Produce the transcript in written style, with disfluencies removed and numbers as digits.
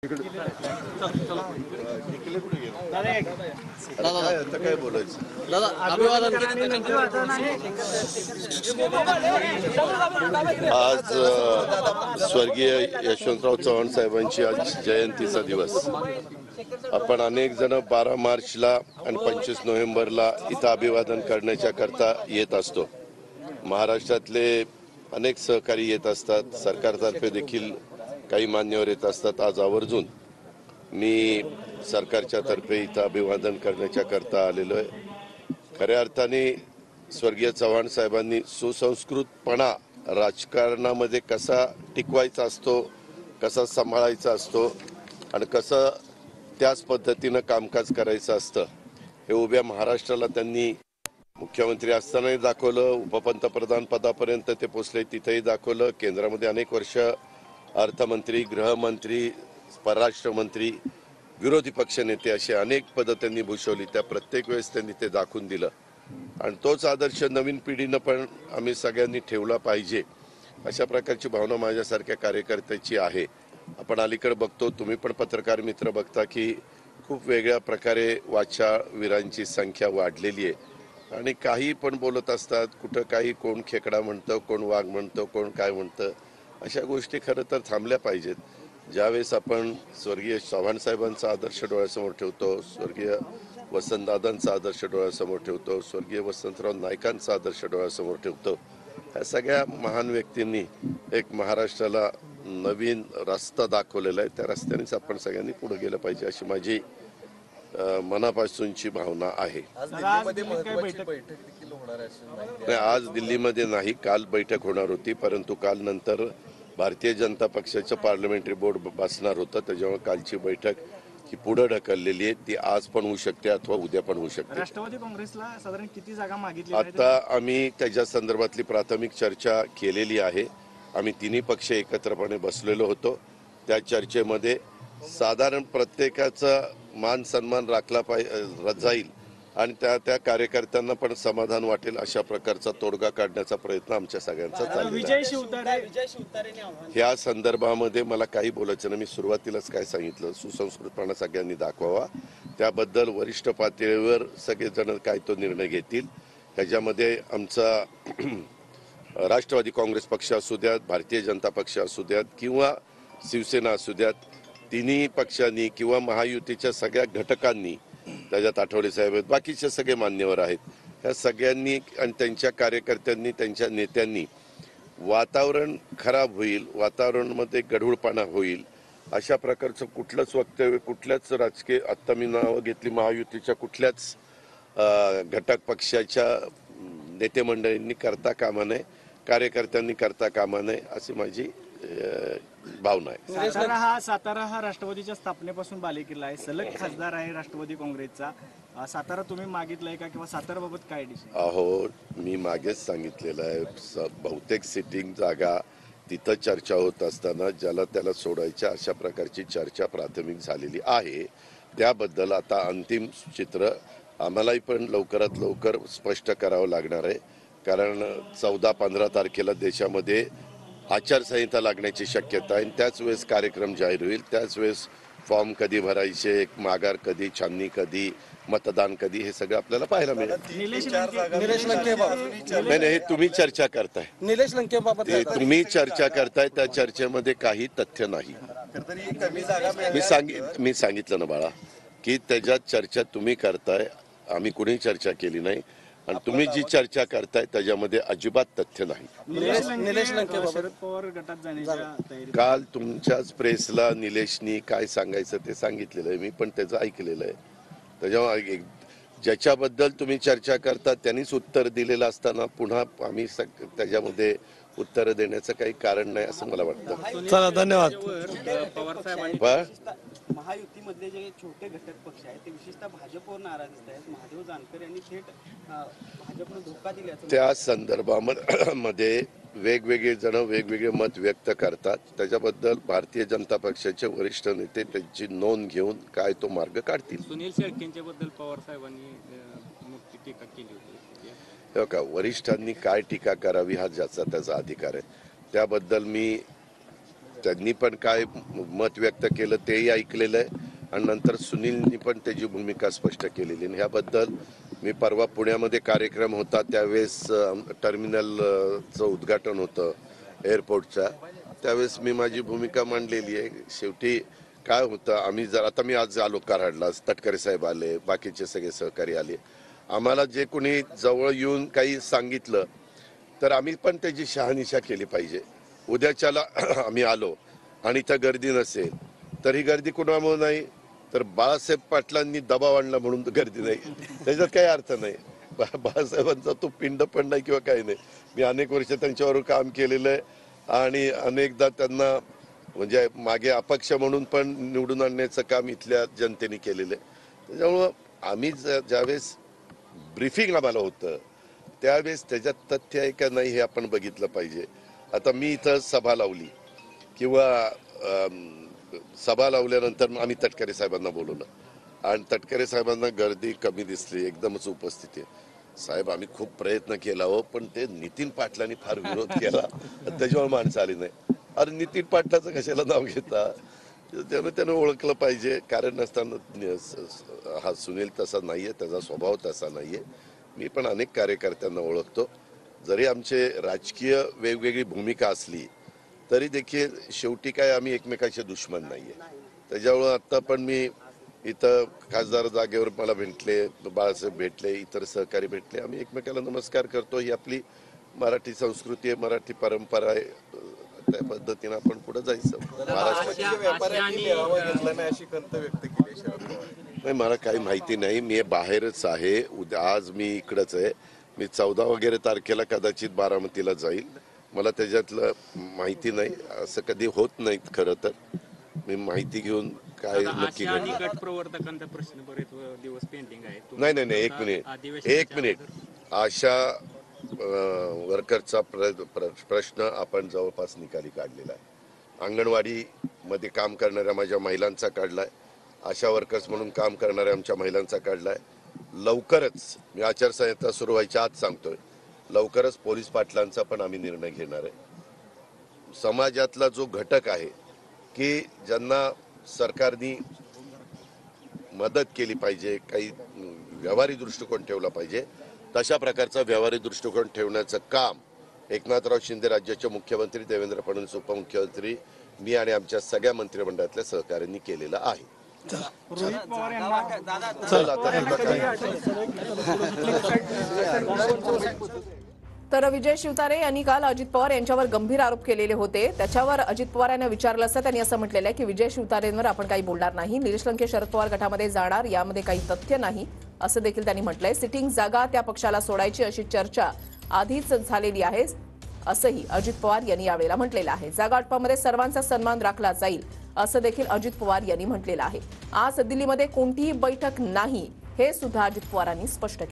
काय बोलायचं दादा अभिवादन आज स्वर्गीय यशवंतराव चव्हाण साहेबांची आज जयंतीचा दिवस। आपण अनेक जण 12 मार्चला आणि 25 नोव्हेंबरला इथं अभिवादन करण्याच्या करता येत असतो। महाराष्ट्रातले अनेक सहकारी येत असतात, सरकारतर्फे देखील काही मान्यवर येत असतात। आज आवर्जून मी सरकारच्या तर्फे इथं अभिवादन करण्याच्या करता आलेलो आहे। खऱ्या अर्थाने स्वर्गीय चव्हाण साहेबांनी सुसंस्कृतपणा राजकारणामध्ये कसा टिकवायचा असतो, कसा सांभाळायचा असतो आणि कसं त्याच पद्धतीनं कामकाज करायचं असतं हे उभ्या महाराष्ट्राला त्यांनी मुख्यमंत्री असतानाही दाखवलं, उपपंतप्रधान पदापर्यंत ते पोहोचले तिथेही दाखवलं, केंद्रामध्ये अनेक वर्ष अर्थमंत्री, गृहमंत्री, परराष्ट्र मंत्री, विरोधी पक्षनेते असे अनेक पदं त्यांनी भूषवली। त्या प्रत्येक वेळेस त्यांनी ते दाखवून दिलं आणि तोच आदर्श नवीन पिढीनं पण आम्ही सगळ्यांनी ठेवला पाहिजे अशा प्रकारची भावना माझ्यासारख्या कार्यकर्त्याची आहे। आपण अलीकडे बघतो, तुम्ही पण पत्रकार मित्र बघता की खूप वेगळ्या प्रकारे वाचाळ वीरांची संख्या वाढलेली आहे आणि काही पण बोलत असतात, कुठं काही कोण खेकडा म्हणतं, कोण वाघ म्हणतं, कोण काय म्हणतं। अशा गोष्टी खरं तर थांबल्या पाहिजेत। ज्यावेळेस आपण स्वर्गीय चव्हाण साहेबांचा आदर्श डोळ्यासमोर ठेवतो, स्वर्गीय वसंतदादांचा आदर्श डोळ्यासमोर ठेवतो, स्वर्गीय वसंतराव नाईकांचा आदर्श डोळ्यासमोर ठेवतो, ह्या सगळ्या महान व्यक्तींनी एक महाराष्ट्राला नवीन रस्ता दाखवलेला आहे। त्या रस्त्यानेच आपण सगळ्यांनी पुढे गेलं पाहिजे अशी माझी मनापासूनची भावना आहे। आज दिल्लीमध्ये नाही, काल बैठक होणार होती, परंतु काल नंतर भारतीय जनता पक्षाचं पार्लमेंटरी बोर्ड बसणार होतं, त्याच्यामुळे कालची बैठक ही पुढे ढकललेली आहे। ती आज पण होऊ शकते अथवा उद्या पण होऊ शकते। राष्ट्रवादी काँग्रेसला साधारण किती जागा मागितली? आता आम्ही त्याच्या संदर्भातली प्राथमिक चर्चा केलेली आहे। आम्ही तिन्ही पक्ष एकत्रपणे बसलेलो होतो। त्या चर्चेमध्ये साधारण प्रत्येकाचा मान सन्मान राखला जाईल आणि त्या कार्यकर्त्यांना पण समाधान वाटेल अशा प्रकारचा तोडगा काढण्याचा प्रयत्न आमच्या सगळ्यांचा चाललेला आहे। या संदर्भामध्ये मला काही बोलायचं नाही। मी सुरुवातीलाच काय सांगितलं, सुसंस्कृतपणा सगळ्यांनी दाखवावा, त्याबद्दल वरिष्ठ पातळीवर सगळेजण काय तो निर्णय घेतील। ह्याच्यामध्ये आमचा राष्ट्रवादी काँग्रेस पक्ष असू द्यात, भारतीय जनता पक्ष असू द्यात किंवा शिवसेना असू द्यात, तिन्ही पक्षांनी किंवा महायुतीच्या सगळ्या घटकांनी, त्याच्यात आठवले साहेब आहेत, बाकीचे सगळे मान्यवर आहेत, ह्या सगळ्यांनी आणि त्यांच्या कार्यकर्त्यांनी, त्यांच्या नेत्यांनी वातावरण खराब होईल, वातावरणामध्ये गढूळपणा होईल अशा प्रकारचं कुठलंच वक्तव्य कुठल्याच राजकीय, आत्ता मी नावं घेतली महायुतीच्या कुठल्याच घटक पक्षाच्या नेते मंडळींनी करता कामा नये, कार्यकर्त्यांनी करता कामा नये अशी माझी भावना आहे। सातारा हा राष्ट्रवादीच्या स्थापनेपासून बालेकिल्ला आहे, सलग खासदार आहे राष्ट्रवादी काँग्रेसचा। सातारा तुम्ही मागितलाय का किंवा साताराबाबत काय डिसिजन? अहो, मी मागेच सांगितलेलं आहे, बहुतेक सिटिंग जागा तिथं चर्चा होत असताना ज्याला त्याला सोडायच्या अशा प्रकारची चर्चा प्राथमिक झालेली आहे। त्याबद्दल आता अंतिम चित्र आम्हालाही पण लवकरात लवकर स्पष्ट करावं लागणार आहे, कारण 14-15 तारखेला देशामध्ये आचारसंहिता लागण्याची शक्यता आहे। त्याच वेळेस कार्यक्रम जाहीर होईल, त्याच वेळेस फॉर्म कधी भरायचे, माघार कधी, छाननी कधी, मतदान कधी, हे सगळं आपल्याला पाहायला मिळेल। नाही, हे तुम्ही चर्चा करताय, निलेश लंकेबाबत तुम्ही चर्चा करताय, त्या चर्चेमध्ये काही तथ्य नाही। मी सांगितलं ना बाळा की त्याच्यात चर्चा तुम्ही करताय, आम्ही कुणी चर्चा केली नाही आणि तुम्ही जी चर्चा करताय त्याच्यामध्ये अजिबात तथ्य नाही। निलेश लंके शरद पवार गटात जाण्याच्या तयारीत काल तुमच्याच प्रेसला निलेशनी काय सांगायचं ते सांगितलेलं आहे, मी पण त्याचं ऐकलेलं आहे। त्याच्यामुळे ज्याच्याबद्दल तुम्ही चर्चा करता त्यांनीच उत्तर दिलेलं असताना पुन्हा आम्ही त्याच्यामध्ये उत्तर देण्याचं काही कारण नाही असं मला वाटतं। चला, धन्यवाद। महायुतीमधले जे छोटे घटक पक्ष आहेत ते विशेषतः भाजपवर नाराज आहेत। महादेव जानकर यांनी थेट भाजपला धोका दिल्याचं त्या संदर्भामध्ये वेगवेगळे जण वेगवेगळे मत व्यक्त करतात, त्याच्याबद्दल भारतीय जनता पक्षाचे वरिष्ठ नेते त्यांची नोंद घेऊन काय तो मार्ग काढतील। सुनील शेळकेंच्या बद्दल पवार साहेबांनी मोठी टीका केली होती। का वरिष्ठांनी काय टीका करावी हा ज्याचा त्याचा अधिकार आहे, त्याबद्दल मी त्यांनी पण काय मत व्यक्त केलं तेही ऐकलेलं आहे आणि नंतर सुनीलनी पण त्याची भूमिका स्पष्ट केलेली आणि ह्याबद्दल मी परवा पुण्यामध्ये कार्यक्रम होता त्यावेळेस टर्मिनलचं उद्घाटन होतं एअरपोर्टचा, त्यावेळेस मी माझी भूमिका मांडलेली आहे. शेवटी काय होतं, आम्ही जर आता मी आज आलो कराडला, तटकरे साहेब आले, बाकीचे सगळे सहकारी आले, आम्हाला जे कोणी जवळ येऊन काही सांगितलं तर आम्ही पण त्याची शहानिशा केली पाहिजे. उद्याच्याला आम्ही आलो आणि इथं गर्दी नसेल तर ही गर्दी कुणामुळे नाही तर बाळासाहेब पाटलांनी दबाव आणला म्हणून गर्दी नाही, त्याच्यात काही अर्थ नाही. बाळासाहेबांचा तो पिंड पण नाही किंवा काही नाही. मी अनेक वर्ष त्यांच्यावर काम केलेलं आहे आणि अनेकदा त्यांना म्हणजे मागे अपक्ष म्हणून पण निवडून आणण्याचं काम इथल्या जनतेने केलेलं आहे. त्याच्यामुळं आम्ही ज्यावेळेस ब्रीफिंग आम्हाला होतं त्यावेळेस त्याच्यात तथ्य आहे का नाही हे आपण बघितलं पाहिजे. आता मी इथं सभा लावली किंवा सभा लावल्यानंतर आम्ही तटकरे साहेबांना बोलवलं आणि तटकरे साहेबांना गर्दी कमी दिसली, एकदमच उपस्थिती आहे. साहेब आम्ही खूप प्रयत्न केला हो, पण ते नितीन पाटलांनी फार विरोध केला त्याच्यामुळे माणसं आली नाही. अरे नितीन पाटलाचं कशाला नाव घेता, त्यानं ओळखलं पाहिजे. कारण नसताना हा सुनील तसा नाहीये, त्याचा स्वभाव तसा नाहीये. मी पण अनेक कार्यकर्त्यांना ओळखतो. जरी आमचे राजकीय वेगवेगळी भूमिका असली तरी देखील शेवटी काय आम्ही एकमेकाचे दुश्मन नाहीये. त्याच्यामुळं आता पण मी इथं खासदार जागेवर मला भेटले, बाळासाहेब भेटले, इतर सहकारी भेटले, आम्ही एकमेकाला नमस्कार करतो. ही आपली मराठी संस्कृती आहे, मराठी परंपरा आहे. त्या पद्धतीने आपण पुढे जायचं. नाही मला काही माहिती नाही, मी बाहेरच आहे. उद्या आज मी इकडंच आहे. मी 14 वगैरे तारखेला कदाचित बारामतीला जाईल. मला त्याच्यातलं माहिती नाही, असं कधी होत नाहीत. खरं तर मी माहिती घेऊन काय नक्की गट प्रवर्तकांचा प्रश्न बरेच दिवस पेंडिंग आहे. नाही एक मिनिट आशा वर्करचा प्रश्न आपण जवळपास निकाली काढलेला आहे. अंगणवाडी मध्ये काम करणाऱ्या माझ्या महिलांचा काढलाय, आशा वर्कर्स म्हणून काम करणाऱ्या आमच्या महिलांचा काढलाय. लवकरच मी आचारसंहिता सुरू व्हायच्या आत सांगतोय, लवकरच पोलीस पाटलांचा पण आम्ही निर्णय घेणार आहे. समाजातला जो घटक आहे की ज्यांना सरकारने मदत केली पाहिजे, काही व्यवहारी दृष्टिकोन ठेवला पाहिजे, तशा प्रकारचा व्यवहारी दृष्टिकोन ठेवण्याचं काम एकनाथराव शिंदे राज्याचे मुख्यमंत्री, देवेंद्र फडणवीस उपमुख्यमंत्री, मी आणि आमच्या सगळ्या मंत्रिमंडळातल्या सहकाऱ्यांनी केलेलं आहे. रोहित पवार यांना तर विजय शिवतारे यांनी काल अजित पवार यांच्यावर गंभीर आरोप केलेले होते. त्याच्यावर अजित पवार यांना विचारलं असता त्यांनी असं म्हटलेलं आहे की विजय शिवतारेंवर आपण काही बोलणार नाही, निलेश लंके शरद पवार गटामध्ये जाणार यामध्ये काही तथ्य नाही असं देखील त्यांनी म्हटलंय. सिटिंग जागा त्या पक्षाला सोडायची अशी चर्चा आधीच झालेली आहे असंही अजित पवार यांनी यावेळेला म्हटलेलं आहे. जागा वाटपामध्ये सर्वांचा सन्मान राखला जाईल असं देखील अजित पवार यांनी म्हटलेलं आहे. आज दिल्लीमध्ये कोणतीही बैठक नाही हे सुद्धा अजित पवारांनी स्पष्ट केलं.